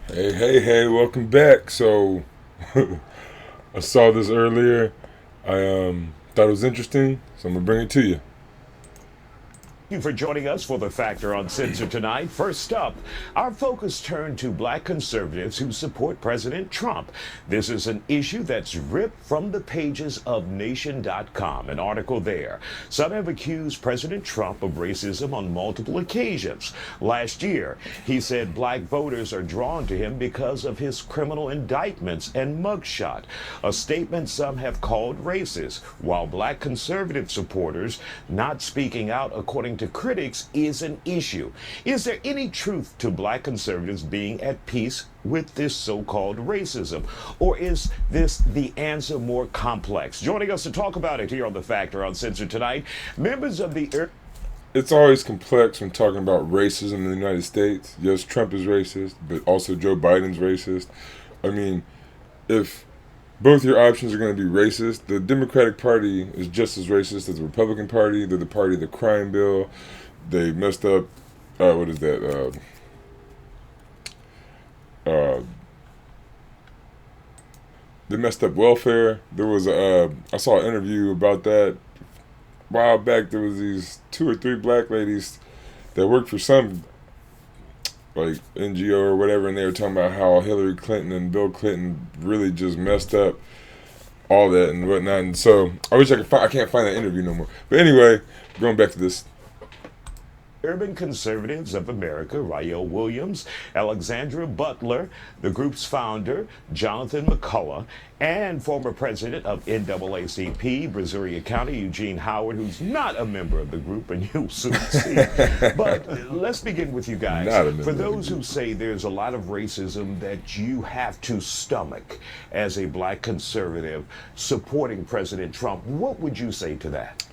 Hey, welcome back. So, I saw this earlier. I thought it was interesting, so I'm gonna bring it to you. Thank you for joining us for the Factor Uncensored tonight. First up, our focus turned to black conservatives who support President Trump. This is an issue that's ripped from the pages of Nation.com, an article there. Some have accused President Trump of racism on multiple occasions. Last year, he said black voters are drawn to him because of his criminal indictments and mugshot, a statement some have called racist, while black conservative supporters not speaking out according to critics is an issue. Is there any truth to black conservatives being at peace with this so-called racism? Or is this the answer more complex? Joining us to talk about it here on The Factor Uncensored tonight, members of the... It's always complex when talking about racism in the United States. Yes, Trump is racist, but also Joe Biden's racist. I mean, if both your options are going to be racist, the Democratic Party is just as racist as the Republican Party. They're the party of the crime bill. They messed up, what is that? They messed up welfare. There was I saw an interview about that a while back. There was these 2 or 3 black ladies that worked for some like NGO or whatever, and they were talking about how Hillary Clinton and Bill Clinton really just messed up all that and whatnot. And so I wish I could find. I can't find that interview no more. But anyway, going back to this. Urban Conservatives of America, Rael Williams, Alexandra Butler, the group's founder, Jonathan McCullough, and former president of NAACP, Brazoria County, Eugene Howard, who's not a member of the group, and you'll soon see. But let's begin with you guys. For those who say there's a lot of racism that you have to stomach as a black conservative supporting President Trump, what would you say to that?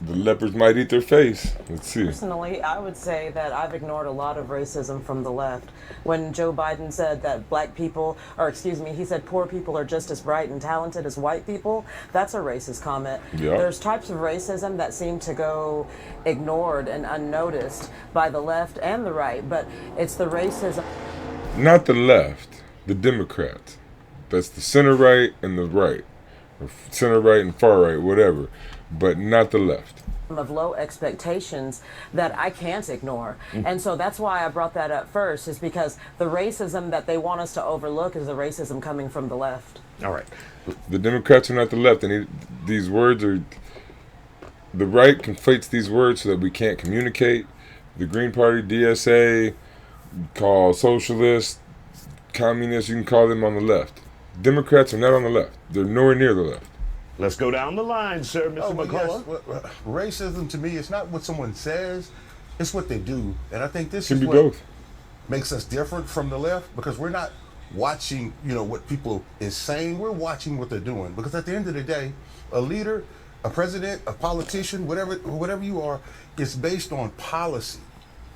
The leopards might eat their face. Let's see. Personally, I would say that I've ignored a lot of racism from the left. When Joe Biden said that black people, or excuse me, he said poor people are just as bright and talented as white people, that's a racist comment. Yep. There's types of racism that seem to go ignored and unnoticed by the left and the right, but it's the racism. Not the left, the Democrats. That's the center right and the right. Or center right and far right, whatever. But not the left. Of low expectations that I can't ignore. And so that's why I brought that up first, is because the racism that they want us to overlook is the racism coming from the left. All right. The Democrats are not the left, and these words are... The right conflates these words so that we can't communicate. The Green Party, DSA, call socialists, communists, you can call them on the left. Democrats are not on the left. They're nowhere near the left. Let's go down the line, sir, Mr. McCullough. Yes. Well, racism to me is not what someone says, it's what they do. And I think this Can is be what both. makes us different from the left, because we're not watching, what people is saying. We're watching what they're doing. Because at the end of the day, a leader, a president, a politician, whatever you are, is based on policy.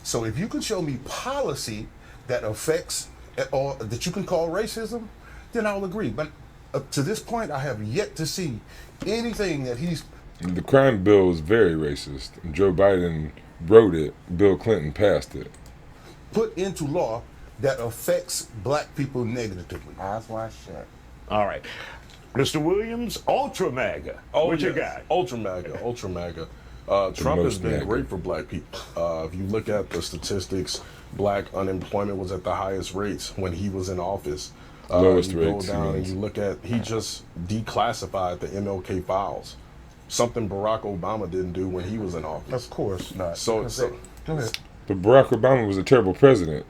So if you can show me policy that affects or that you can call racism, then I'll agree. But up to this point, I have yet to see anything that he's... The crime bill is very racist. Joe Biden wrote it. Bill Clinton passed it. put into law that affects black people negatively. Eyes wide shut. All right. Mr. Williams, Ultra MAGA. What you got? Ultra MAGA, Ultra MAGA. Trump has been great for black people. If you look at the statistics, black unemployment was at the highest rates when he was in office. Lowest you rates. go down and you look at, he just declassified the MLK files. Something Barack Obama didn't do when he was in office. Of course not. So Go ahead. But Barack Obama was a terrible president.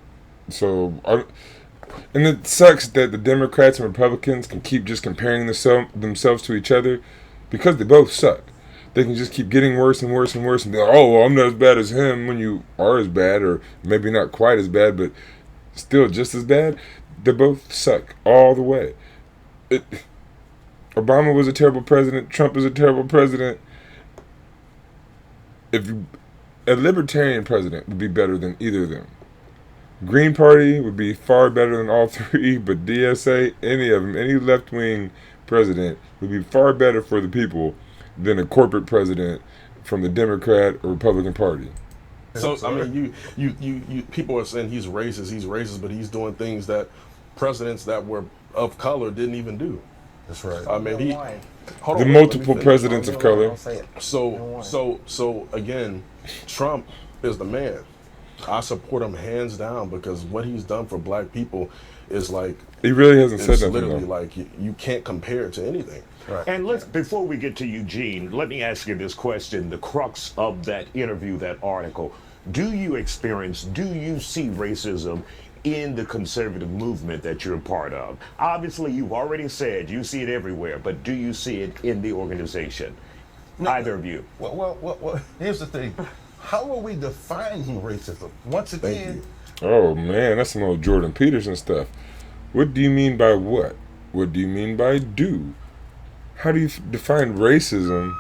And it sucks that the Democrats and Republicans can keep just comparing themselves to each other because they both suck. They can just keep getting worse and worse and worse and be like, oh, well, I'm not as bad as him, when you are as bad, or maybe not quite as bad, but still just as bad. They both suck all the way. Obama was a terrible president. Trump is a terrible president. A libertarian president would be better than either of them. Green Party would be far better than all three, but DSA, any of them, any left-wing president would be far better for the people than a corporate president from the Democrat or Republican Party. So I mean, you people are saying he's racist, but he's doing things that presidents that were of color didn't even do. That's right. I mean, The multiple presidents of color. So again, Trump is the man. I support him hands down because what he's done for black people is like He really hasn't said nothing. Literally, though. like you can't compare it to anything. Right. And before we get to Eugene, let me ask you this question, the crux of that interview, that article. Do you see racism in the conservative movement that you're a part of? Obviously, you've already said you see it everywhere, but do you see it in the organization? Either of you? Well, here's the thing. How are we defining racism? Once again, Oh man, that's some old Jordan Peterson stuff. What do you mean by what? What do you mean by do? How do you define racism?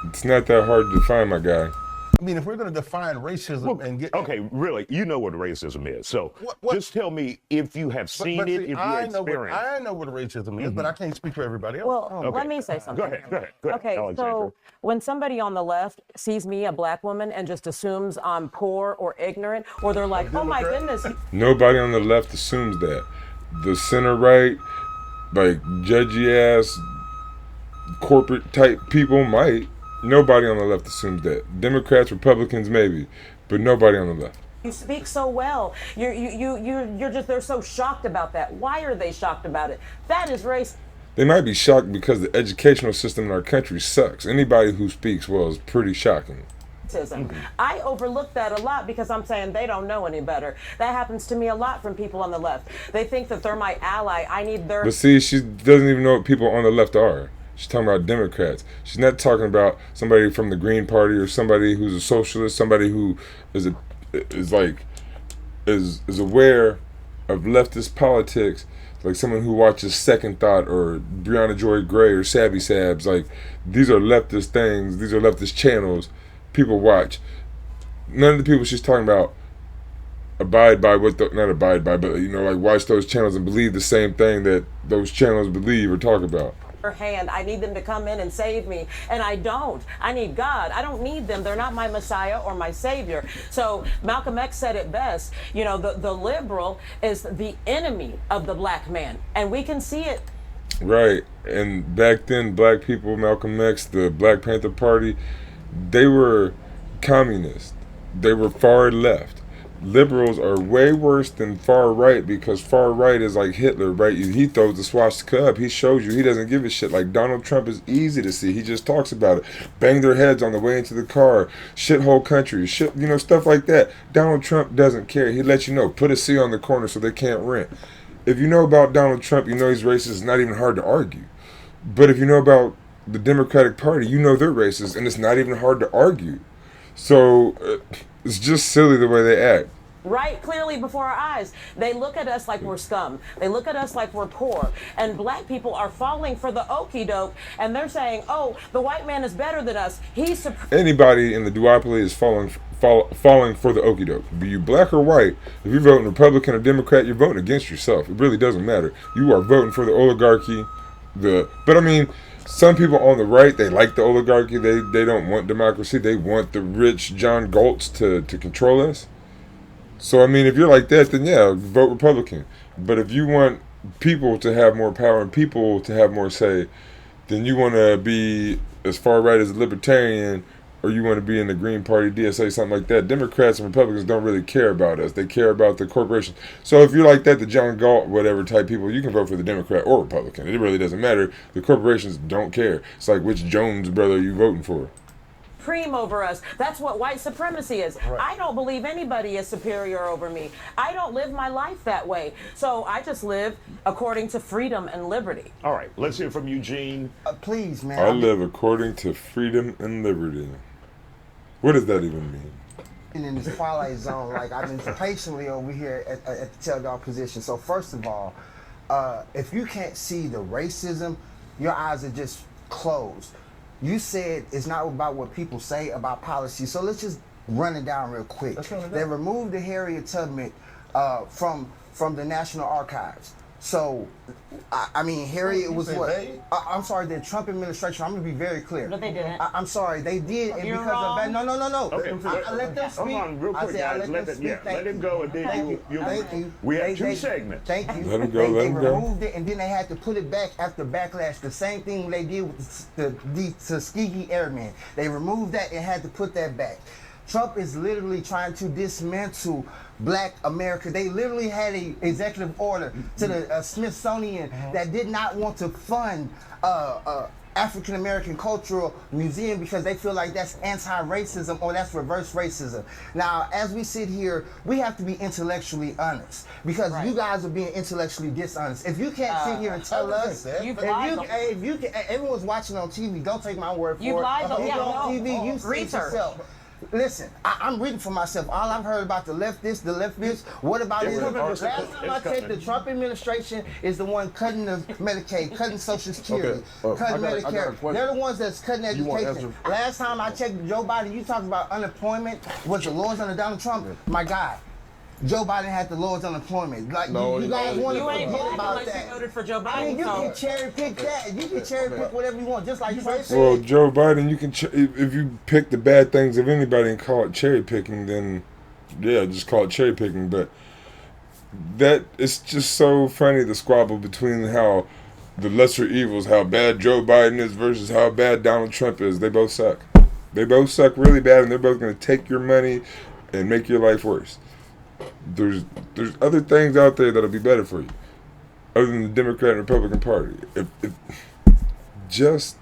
It's not that hard to define, my guy. I mean, if we're going to define racism and get... Okay, really, you know what racism is. So just tell me if you have seen it, if you experienced. I know what racism is, but I can't speak for everybody else. Well, let me say something. Go ahead. Okay, Alexandra. so when somebody on the left sees me, a black woman, and just assumes I'm poor or ignorant, or they're like, oh my goodness. Nobody on the left assumes that. The center right, like judgy ass corporate type people might. Nobody on the left assumes that. Democrats, Republicans, maybe, but nobody on the left. You speak so well. They're so shocked about that. Why are they shocked about it? That is race. They might be shocked because the educational system in our country sucks. Anybody who speaks well is pretty shocking. I overlook that a lot because I'm saying they don't know any better. That happens to me a lot from people on the left. They think that they're my ally. I need their... But see, she doesn't even know what people on the left are. She's talking about Democrats. She's not talking about somebody from the Green Party or somebody who's a socialist, somebody who is aware of leftist politics, like someone who watches Second Thought or Breonna Joy Gray or Savvy Sabs. Like, these are leftist things. These are leftist channels people watch. None of the people she's talking about abide by not abide by, but like watch those channels and believe the same thing that those channels believe or talk about. Hand. I need them to come in and save me, and I don't. I need God. I don't need them. They're not my Messiah or my Savior. So Malcolm X said it best. The liberal is the enemy of the black man, and we can see it. Right. And back then, black people, Malcolm X, the Black Panther Party, they were communist. They were far left. Liberals are way worse than far right because far right is like Hitler, right? He throws the swastika up. He shows you he doesn't give a shit. Like Donald Trump is easy to see. He just talks about it. Bang their heads on the way into the car. Shithole country. Shit, stuff like that. Donald Trump doesn't care. He lets you know. Put a C on the corner so they can't rent. If you know about Donald Trump, you know he's racist. It's not even hard to argue. But if you know about the Democratic Party, you know they're racist, and it's not even hard to argue. So it's just silly the way they act. Right, clearly before our eyes. They look at us like we're scum. They look at us like we're poor. And black people are falling for the okie doke, and they're saying, oh, the white man is better than us. He's anybody in the duopoly is falling for the okie doke. Be you black or white, if you're voting Republican or Democrat, you're voting against yourself. It really doesn't matter. You are voting for the oligarchy. But I mean, some people on the right, they like the oligarchy. They don't want democracy. They want the rich John Galts to control us. So, I mean, if you're like that, then yeah, vote Republican. But if you want people to have more power and people to have more say, then you want to be as far right as a libertarian, or you want to be in the Green Party, DSA, something like that. Democrats and Republicans don't really care about us. They care about the corporation. So if you're like that, the John Galt, whatever type people, you can vote for the Democrat or Republican. It really doesn't matter. The corporations don't care. It's like which Jones brother are you voting for? Supreme over us. That's what white supremacy is. Right. I don't believe anybody is superior over me. I don't live my life that way. So I just live according to freedom and liberty. All right, let's hear from Eugene. Please, man. I live according to freedom and liberty. What does that even mean? In this twilight zone, like I've been patiently over here at the tell dog position. So first of all, if you can't see the racism, your eyes are just closed. You said it's not about what people say about policy, so let's just run it down real quick. They removed the Harriet Tubman from the National Archives. So, I mean, Harry, it was said what? they? I'm sorry, the Trump administration, I'm going to be very clear. But they didn't. I'm sorry, they did, and You're because wrong. of that, no. Okay, I let them speak. Hold on, real quick, I said, I guys. let Let them it, speak. yeah, Thank let him you. go, and then Thank you. Thank you. We have two They- segments. Thank you. Let him go, let They him go. removed it, and then they had to put it back after backlash. The same thing they did with the Tuskegee Airmen. They removed that and had to put that back. Trump is literally trying to dismantle Black America. They literally had an executive order to the Smithsonian that did not want to fund African American Cultural Museum because they feel like that's anti-racism or that's reverse racism. Now, as we sit here, we have to be intellectually honest because you guys are being intellectually dishonest. If you can't sit here and tell us, You've lied. if you can, everyone's watching on TV. Don't take my word for You've it. lied, though. If Yeah, you're on no. TV, you see it Research. yourself. Listen, I'm reading for myself. All I've heard about the leftists. What about It's this? coming, Last Mr. time I It's checked, coming. the Trump administration is the one cutting the Medicaid, cutting Social Security, Okay, cutting I got a Medicare. question. They're the ones that's cutting You want education. answer? Last time I checked, Joe Biden, you talked about unemployment. Was the lowest under Donald Trump? My God. Joe Biden had the lowest unemployment. Like No, you guys no, want You to ain't forget black about unless you that. voted for Joe Biden. I mean, you so- can cherry pick that. You can cherry pick whatever you want, just like Trump said. Well, Joe Biden, you can if you pick the bad things of anybody and call it cherry picking, then yeah, just call it cherry picking. But that it's just so funny the squabble between how the lesser evils, how bad Joe Biden is versus how bad Donald Trump is. They both suck. They both suck really bad, and they're both going to take your money and make your life worse. There's other things out there that'll be better for you, other than the Democrat and Republican Party. If just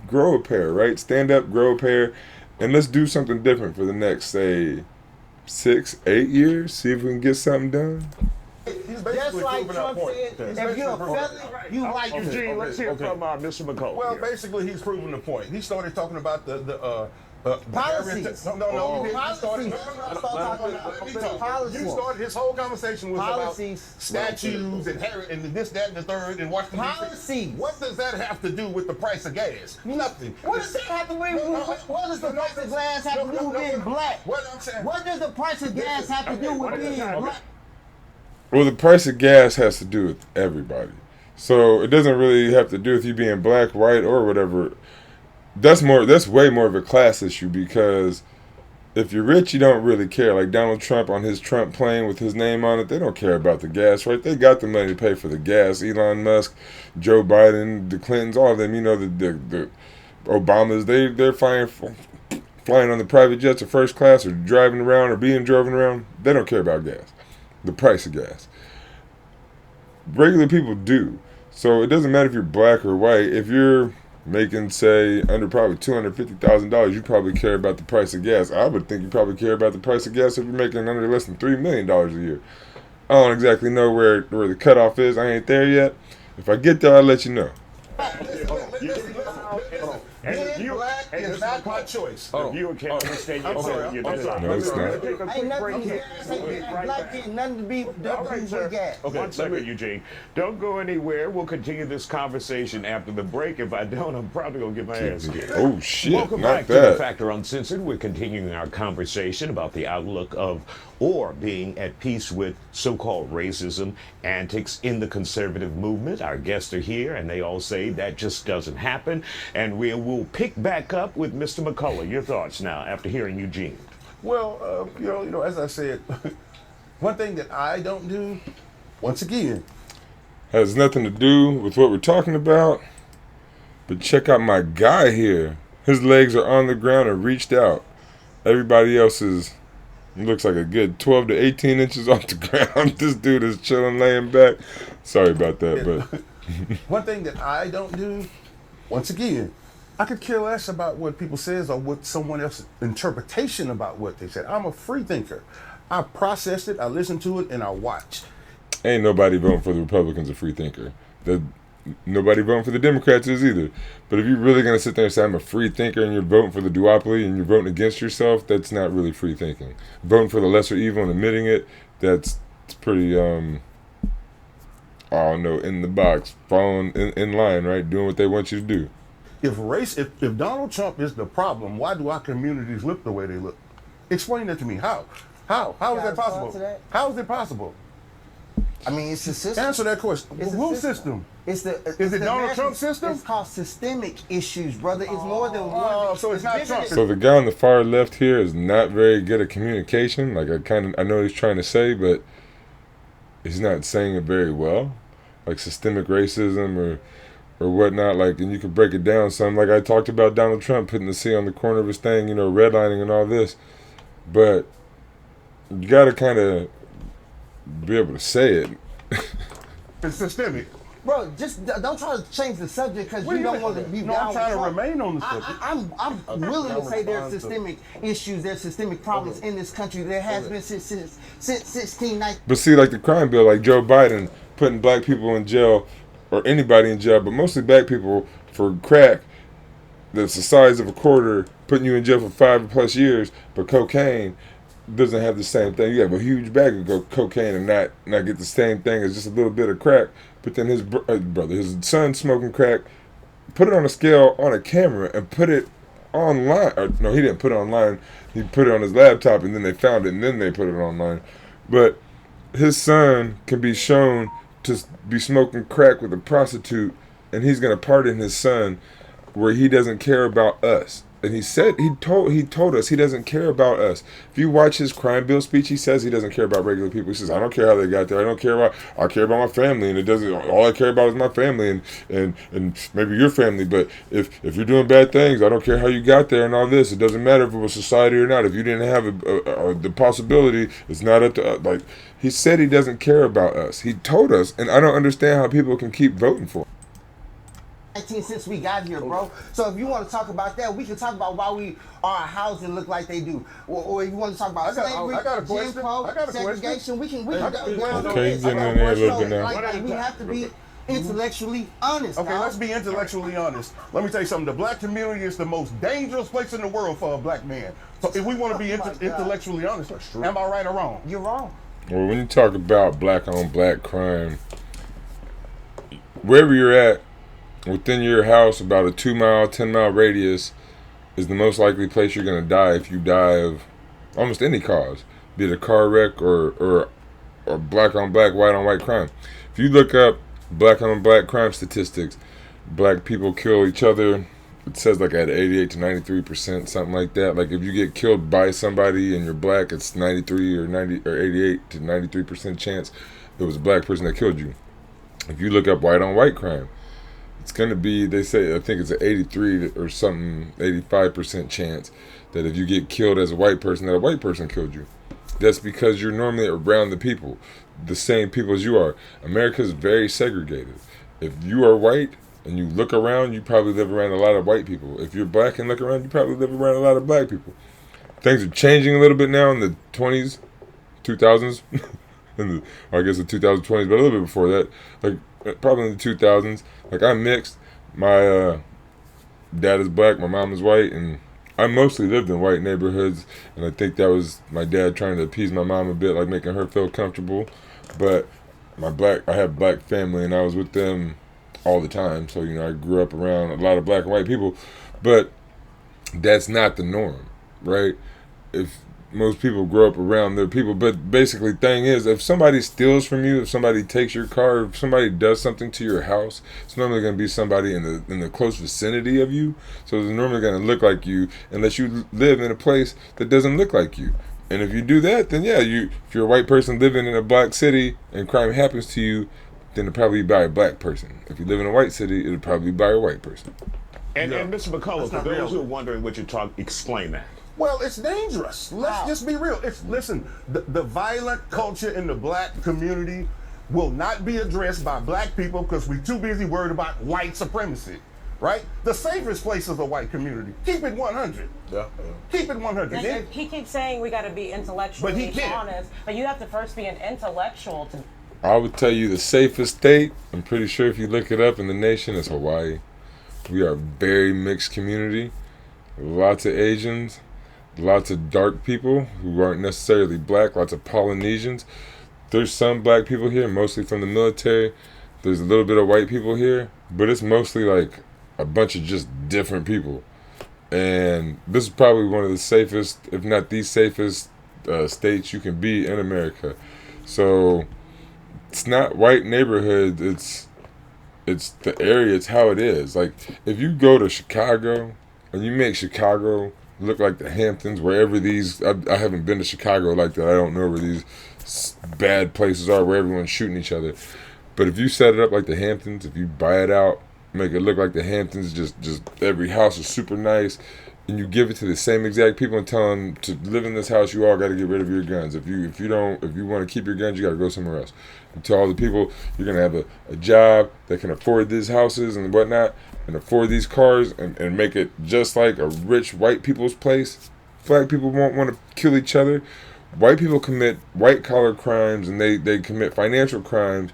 grow a pair, right? Stand up, grow a pair, and let's do something different for the next, say, 6-8 years. See if we can get something done. He's Just basically like proving our Trump point. said, He's if you're a basically proving- felon, you like it. Eugene, let's hear okay. from Mr. McCullough. Well, here. basically, he's proving the point. He started talking about the Policies. No. Oh, He policies. started. Let me talk. Policies. You started his whole conversation was Policies. about statues and this, that, and the third, and Washington D.C. Policies. What does that have to do with the price of gas? Nothing. What does that have to do with? What does the price of gas have to do with being black? What I'm saying. What does the price of gas have to do with being black? Well, the price of gas has to do with everybody. So it doesn't really have to do with you being black, white, or whatever. That's way more of a class issue because if you're rich, you don't really care. Like Donald Trump on his Trump plane with his name on it, they don't care about the gas, right? They got the money to pay for the gas. Elon Musk, Joe Biden, the Clintons, all of them, you know, the Obamas, they're flying on the private jets or first class or driving around or being driven around. They don't care about gas, the price of gas. Regular people do. So it doesn't matter if you're black or white. If you're making, say, under probably $250,000, you probably care about the price of gas. I would think you probably care about the price of gas if you're making under less than $3 million a year. I don't exactly know where the cutoff is. I ain't there yet. If I get there, I'll let you know. Being black is not my choice. The viewer can't understand your sorry, your I'm sorry. design. No, it's We're gonna not. take a Ain't quick nothing break here. gas. We'll be right Black back. ain't nothing to be All right, sir. with gas. One second, Eugene. Don't go anywhere. We'll continue this conversation after the break. If I don't, I'm probably going to get my ass kicked. Oh, shit, Welcome not back to The that. Factor Uncensored. We're continuing our conversation about the outlook of or being at peace with so-called racism antics in the conservative movement. Our guests are here, and they all say that just doesn't happen. And we will pick back up with Mr. McCullough. Your thoughts now after hearing Eugene. Well, you know, as I said, one thing that I don't do, once again, Has nothing to do with what we're talking about. But check out my guy here. His legs are on the ground and reached out. Everybody else looks like a good 12 to 18 inches off the ground. This dude is chilling, laying back. Sorry about that, but one thing that I don't do, once again, I could care less about what people says or what someone else's interpretation about what they said. I'm a free thinker. I process it, I listen to it, and I watch. ain't nobody voting for the Republicans a free thinker. Nobody voting for the Democrats is either. But if you're really going to sit there and say, I'm a free thinker, and you're voting for the duopoly and you're voting against yourself, that's not really free thinking. Voting for the lesser evil and admitting it, it's pretty, I don't know, in the box, falling in line, right? Doing what they want you to do. If Donald Trump is the problem, why do our communities look the way they look? Explain that to me. How is that Got a response possible? to that? How is it possible? I mean, it's a system. Answer that question. It's a Whose system. system? It's Is the it Donald American- Trump's system? It's called systemic issues, brother. It's more than one. Oh, so it's not bigger Trump. than- So the guy on the far left here is not very good at communication. Like I know what he's trying to say, but he's not saying it very well. Like systemic racism or whatnot. Like, and you could break it down some. Like I talked about Donald Trump putting the C on the corner of his thing, you know, redlining and all this. But you got to kind of be able to say it. It's systemic. Bro, just don't try to change the subject because What do you you don't want to mean? be No, down I'm trying with to Trump. remain on the subject. I'm willing to say there's systemic issues, there's systemic problems in this country. There has been since 1690. But see, like the crime bill, like Joe Biden putting black people in jail, or anybody in jail, but mostly black people for crack that's the size of a quarter, putting you in jail for 5+ years. But cocaine doesn't have the same thing. You have a huge bag of cocaine and not get the same thing as just a little bit of crack. But then his brother, his son smoking crack, put it on a scale on a camera and put it online. Or, no, he didn't put it online. He put it on his laptop and then they found it and then they put it online. But his son can be shown to be smoking crack with a prostitute, and he's gonna pardon his son where he doesn't care about us. And he told us he doesn't care about us. If you watch his crime bill speech, he says he doesn't care about regular people. He says, I don't care how they got there. I care about my family, and it doesn't. All I care about is my family and maybe your family. But if you're doing bad things, I don't care how you got there and all this. It doesn't matter if it was society or not. If you didn't have the possibility, it's not up to like. He said he doesn't care about us. He told us, and I don't understand how people can keep voting for him. 19 since we got here, bro. So if you want to talk about that, we can talk about why our housing look like they do. Or if you want to talk about slavery, I got a Jim question. Crow, I got a question. segregation, we can Okay, he's getting in there a little bit now. Like, we have to be intellectually honest. Okay, dog. let's be intellectually honest. Let me tell you something. The black community is the most dangerous place in the world for a black man. So if we want to be intellectually honest, am I right or wrong? You're wrong. Well, when you talk about black on black crime, wherever you're at, within your house, about a 2-mile, 10-mile radius is the most likely place you're going to die if you die of almost any cause, be it a car wreck or black on black, white on white crime. If you look up black on black crime statistics, black people kill each other. It says like at 88 to 93%, something like that. Like if you get killed by somebody and you're black, it's 93 or 90 or 88 to 93% chance it was a black person that killed you. If you look up white on white crime, it's going to be, they say, I think it's an 83 or something, 85% chance that if you get killed as a white person, that a white person killed you. That's because you're normally around the people, the same people as you are. America is very segregated. If you are white and you look around, you probably live around a lot of white people. If you're black and look around, you probably live around a lot of black people. Things are changing a little bit now in the 20s, 2000s, I guess the 2020s, but a little bit before that, like probably in the 2000s. Like I'm mixed. My dad is black, my mom is white, and I mostly lived in white neighborhoods, and I think that was my dad trying to appease my mom a bit, like making her feel comfortable. But I have black family, and I was with them all the time, so I grew up around a lot of black and white people, but that's not the norm, right? If most people grow up around their people, but basically thing is, if somebody steals from you, if somebody takes your car, if somebody does something to your house, it's normally going to be somebody in the close vicinity of you, so it's normally going to look like you, unless you live in a place that doesn't look like you. And if you do that, then yeah, if you're a white person living in a black city and crime happens to you, then it'll probably be by a black person. If you live in a white city, it'll probably be by a white person. And Mr. McCullough, for not those real. who are wondering what you're talking, explain that. Well, it's dangerous. Let's just be real. Listen, the violent culture in the black community will not be addressed by black people because we're too busy worried about white supremacy, right? The safest place is a white community. Keep it 100. Yeah. Keep it 100. And he keeps saying we got to be intellectually But he can't. honest, but you have to first be an intellectual to. I would tell you the safest state, I'm pretty sure if you look it up in the nation, is Hawaii. We are a very mixed community. Lots of Asians, lots of dark people who aren't necessarily black, lots of Polynesians. There's some black people here, mostly from the military. There's a little bit of white people here, but it's mostly like a bunch of just different people. And this is probably one of the safest, if not the safest, states you can be in America. So it's not white neighborhoods. It's the area. It's how it is. Like if you go to Chicago and you make Chicago look like the Hamptons, wherever these. I haven't been to Chicago like that. I don't know where these bad places are where everyone's shooting each other. But if you set it up like the Hamptons, if you buy it out, make it look like the Hamptons, just every house is super nice, and you give it to the same exact people and tell them to live in this house, you all got to get rid of your guns. If you want to keep your guns, you got to go somewhere else. You tell all the people you're gonna have a job that can afford these houses and whatnot, and afford these cars, and make it just like a rich white people's place. Black people won't want to kill each other. White people commit white collar crimes, and they commit financial crimes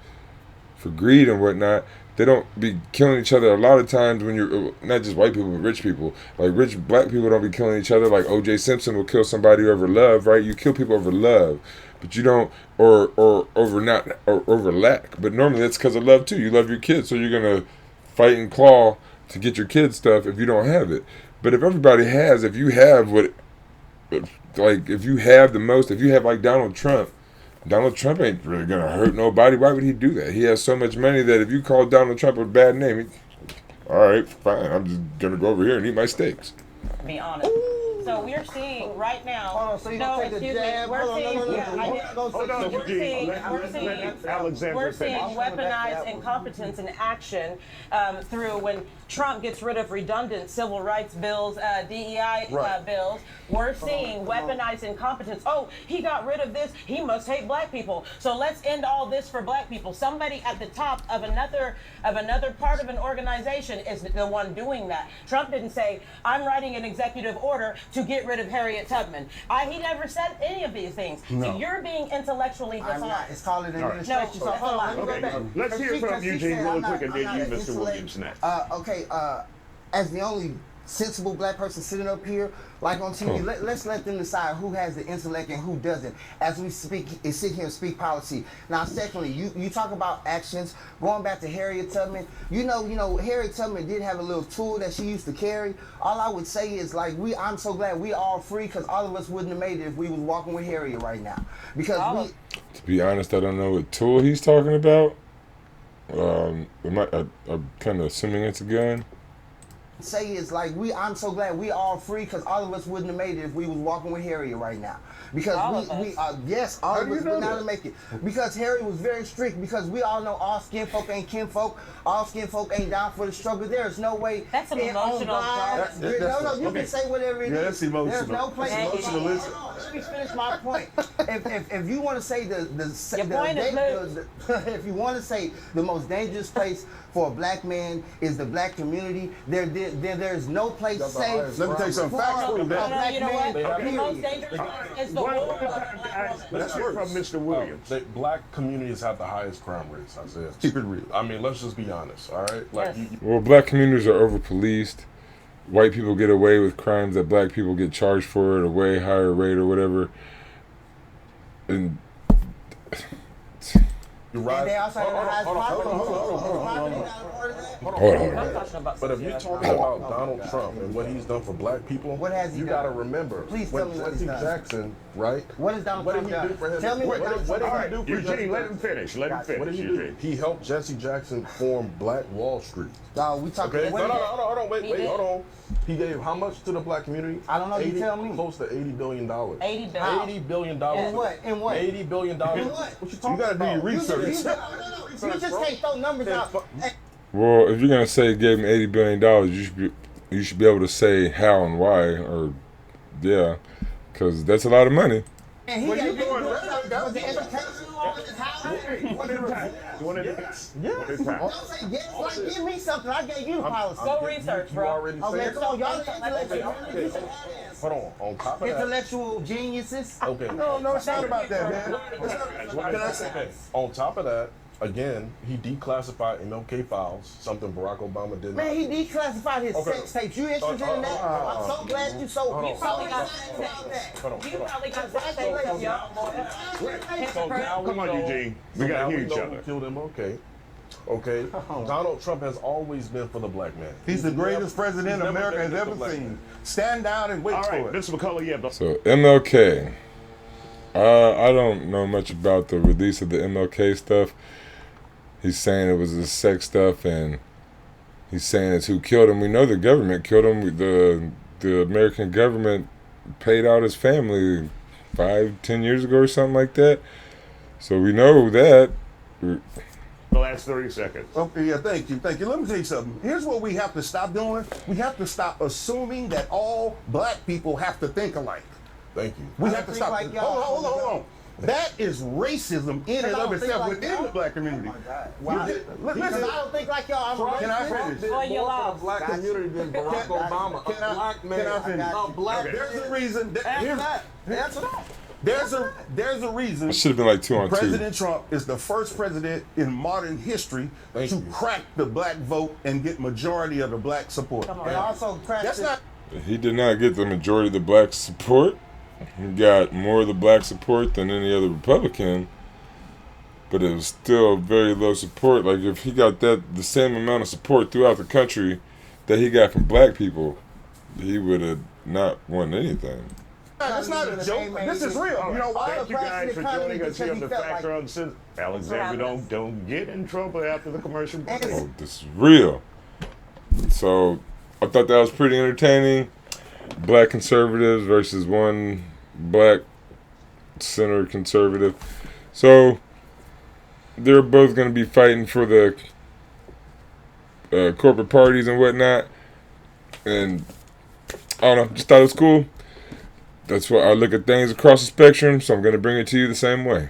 for greed and whatnot. They don't be killing each other a lot of times when you're not just white people but rich people. Like rich black people don't be killing each other. Like O.J. Simpson will kill somebody over love, right? You kill people over love, but you don't or over lack. But normally that's because of love too. You love your kids, so you're gonna fight and claw to get your kids stuff if you don't have it. But if everybody has, if you have if you have the most, if you have like Donald Trump ain't really gonna hurt nobody. Why would he do that? He has so much money that if you call Donald Trump a bad name, all right, fine. I'm just gonna go over here and eat my steaks. Be honest. So we're seeing right now. Hold on, so you don't take a jab? We're seeing Alexander weaponized incompetence in action through when Trump gets rid of redundant civil rights bills, DEI bills. We're seeing weaponized incompetence. Oh, he got rid of this. He must hate black people. So let's end all this for black people. Somebody at the top of another part of an organization is the one doing that. Trump didn't say, I'm writing an executive order to get rid of Harriet Tubman. He never said any of these things. No. So you're being intellectually dishonest. It's called an administration. No, so hold on. Okay, let's hear from Eugene really quick, and then you, Mr. Williams, next. As the only sensible black person sitting up here, like on TV, let's let them decide who has the intellect and who doesn't. As we sit here and speak policy. Now, secondly, you talk about actions. Going back to Harriet Tubman, you know, Harriet Tubman did have a little tool that she used to carry. All I would say is I'm so glad we all free, because all of us wouldn't have made it if we was walking with Harriet right now. Because to be honest, I don't know what tool he's talking about. I'm kind of assuming it's a gun. Say is I'm so glad we all free, because all of us wouldn't have made it if we was walking with Harriet right now. Because all of us would not have made it. Because Harriet was very strict, because we all know all skin folk ain't kinfolk, all skin folk ain't down for the struggle. There's no way. That's an emotional you can say whatever it is. That's emotional. There's no place. Emotionalism. Let me finish my point. If you want to say if you want to say the most dangerous place for a black man is the black community, there's no place safe. Let me tell you some facts for you. The most dangerous is the war. Let's hear from Mr. Williams. Black communities have the highest crime rates, Isiah. Keep it real. I mean, let's just be honest, all right? Well, black communities are over-policed. White people get away with crimes that black people get charged for at a way higher rate or whatever. And you're right. And they also have the highest Hold on. But if you're talking about Donald Trump and what he's done for black people, what has he you done? got to remember. Please tell me what he's done. Jackson, right? What has Donald Trump done? Tell me what Donald Trump done. Eugene, let him finish. Let him finish. What did he do? He helped Jesse Jackson form Black Wall Street. No, we talking. Okay, hold on, wait, hold on. He gave how much to the black community? I don't know. You tell me. Close to $80 billion. $80 billion. $80 billion. In what? In what? $80 billion. In what? What you talking about? You got to do your research. You just can't throw numbers out. Well, if you're gonna say gave him $80 billion, you should be able to say how and why, or because that's a lot of money. And he got the education. You want to Don't say yes. Give me something. I gave you the policy. Go research, bro. You already said So y'all intellectual. Hold on top of that. Intellectual geniuses. Okay. No, it's not about that, man. What can I say? Okay. On top of that, again, he declassified MLK files, something Barack Obama did not. Man, he declassified his sex tapes. You interested in that? I'm so glad you so. You probably got that. You probably got that. Come on, Eugene. We got to hear each other. Who killed MLK. Okay, Donald Trump has always been for the black man. He's the greatest president America has ever seen. Stand down and wait for it. Mr. McCullough, So MLK, I don't know much about the release of the MLK stuff. He's saying it was the sex stuff, and he's saying it's who killed him. We know the government killed him. The American government paid out his family 5-10 years ago or something like that. So we know that. The last 30 seconds. Okay, yeah, thank you. Let me tell you something. Here's what we have to stop doing. We have to stop assuming that all black people have to think alike. Thank you. We have to stop. Like hold on. That is racism in and of itself like within y'all. the black community. Oh my God. Listen, I don't think like y'all. I'm can I finish? Did more for the black Gotcha. community than Barack Obama. Can I- A black man. can I finish? A black man. There's a reason. Answer that. Answer that. There's a reason. It should have been like 2-on-2. President Trump is the first president in modern history Thank to you. crack the black vote and get majority of the black support. And also That's not. He did not get the majority of the black support. He got more of the black support than any other Republican, but it was still very low support. Like if he got the same amount of support throughout the country that he got from black people, he would have not won anything. That's not a joke. This is real. You know why? Thank you guys for joining us here on the Factor Uncensored. Alexander, don't get in trouble after the commercial break. Oh, this is real. So I thought that was pretty entertaining. Black conservatives versus one black center conservative. So they're both going to be fighting for the corporate parties and whatnot. And I don't know, just thought it was cool. That's why I look at things across the spectrum, so I'm going to bring it to you the same way.